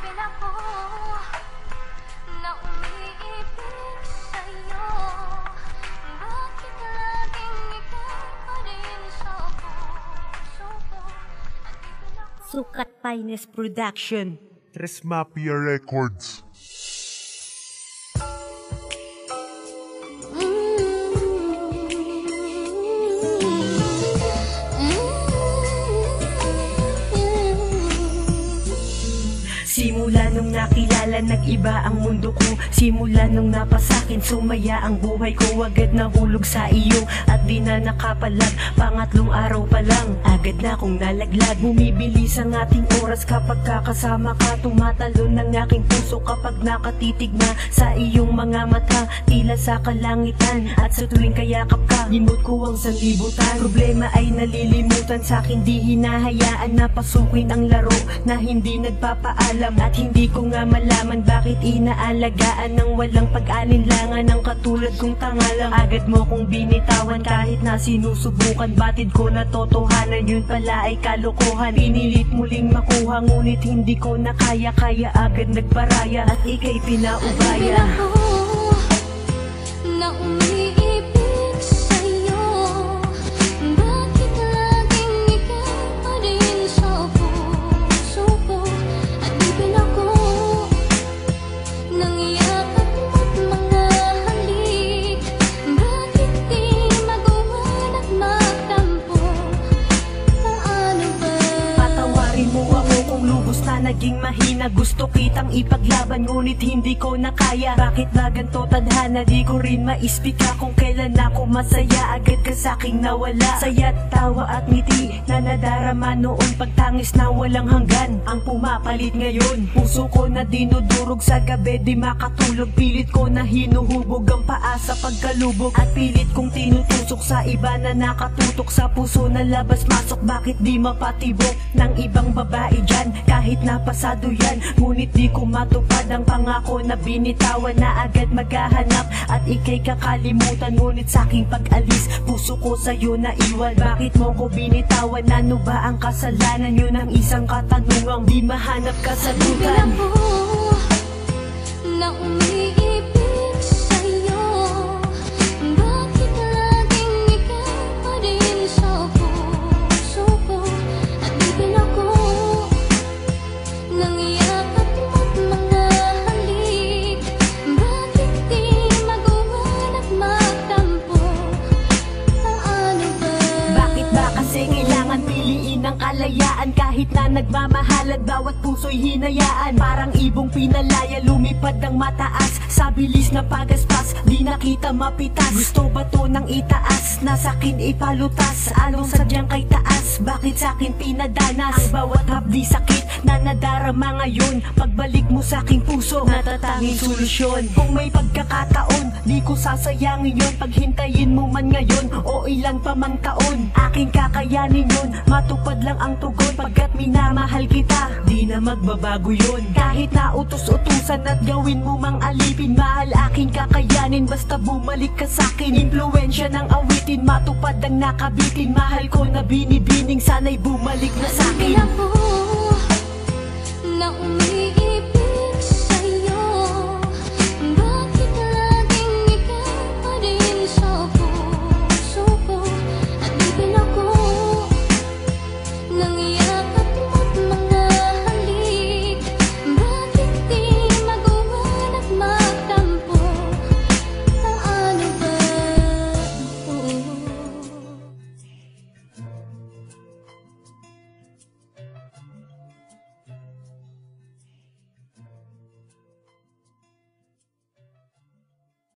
Pag-ibig ako na umiibig sa'yo, bakit laging ikaw pa rin sa puso ko? Sukat Finest Production, Tres Mafia Records. Simula nung nakilala, nag-iba ang mundo ko. Simula nung napasakin, sumaya ang buhay ko. Agad nahulog sa iyo at di na nakapalag. Pangatlong araw pa lang, agad na akong nalaglag. Bumibilis ang ating oras kapag kakasama ka. Tumatalon ng aking puso kapag nakatitig na sa iyong mga mata. Tila sa kalangitan at sa tuwing kayakap ka, limot ko ang sanlibutan. Problema ay nalilimutan, sa'kin di hinahayaan na pasukin ang laro na hindi nagpapaalam. At hindi ko nga malaman bakit inaalagaan ng walang pag-alinlangan ng katulad kong tangalang. Agad mo kong binitawan kahit na sinusubukan. Batid ko na totohanan, yun pala ay kalokohan. Pinilit muling makuha ngunit hindi ko na kaya. Kaya agad nagparaya at ika'y pinaubaya. Na umiibig sa'yo, bakit laging ikaw pa rin sa puso ko? At ibig ako ng yakap mo't mga halik, bakit di magawan at magtampo? Paano ba? Patawarin mo ako kung lubos na naging mahina. Gusto kitang ipaglaban ngunit hindi ko na kaya. Bakit ba ganito tadhana? Di ko rin maispika kung kailan ako masaya. Agad ka sa'king nawala. Saya't tawa at ngiti na nadarama noon. Pagtangis na walang hanggan ang pumapalit ngayon. Puso ko na dinudurog sa gabi, di makatulog. Pilit ko na hinuhubog ang paa sa pagkalubog. At pilit kong tinutusok sa iba na nakatutok sa puso na labas-masok. Bakit di mapatibok ng ibang babae dyan? Kahit napasado yan, ngunit di ko matupad ang pangako na binitawan. Na agad maghahanap at ika'y kakalimutan. Ngunit sa'king pag-alis, puso ko sa'yo na iwan. Bakit mo ko binitawan? Ano ba ang kasalanan? Yun ang isang katanungang di mahanap kasagutan. Ibig ako na umiibig sa'yo, bakit laging ikaw pa rin sa puso ko? At ibig ako ng yakap mo't mga halik, bakit di magawan at magtampo? Paano ba? Bakit ba kasi kailangan piliin ang kalayaan? Kahit na nagmamahalan, bawat puso'y hinayaan. Parang ibong pinalaya, lumipad ng mataas. Sa bilis na pagaspas, di nakita mapitas. Gusto ba to nang itaas? Nasa'kin ipalutas. Anong sadyang kay taas? Bakit sa'kin pinadanas? Ang bawat hapdi sakit na nadarama ngayon. Pagbalik mo sa'king puso, natatanging solusyon. Kung may pagkakataon, di ko sasayangin yun. Paghintayin mo man ngayon o ilang pa mang taon, aking kakayanin yun. Matupad lang ang tugon pagkat minamahal kita, di na magbabago yun. Kahit na utos-utusan at gawin mo mang alipin, mahal aking kakayanin basta bumalik ka sa'kin. Impluensya ng awitin, matupad ang nakabitin. Mahal ko na binibining, sana'y bumalik na sa'kin. Ibig ako na umiibig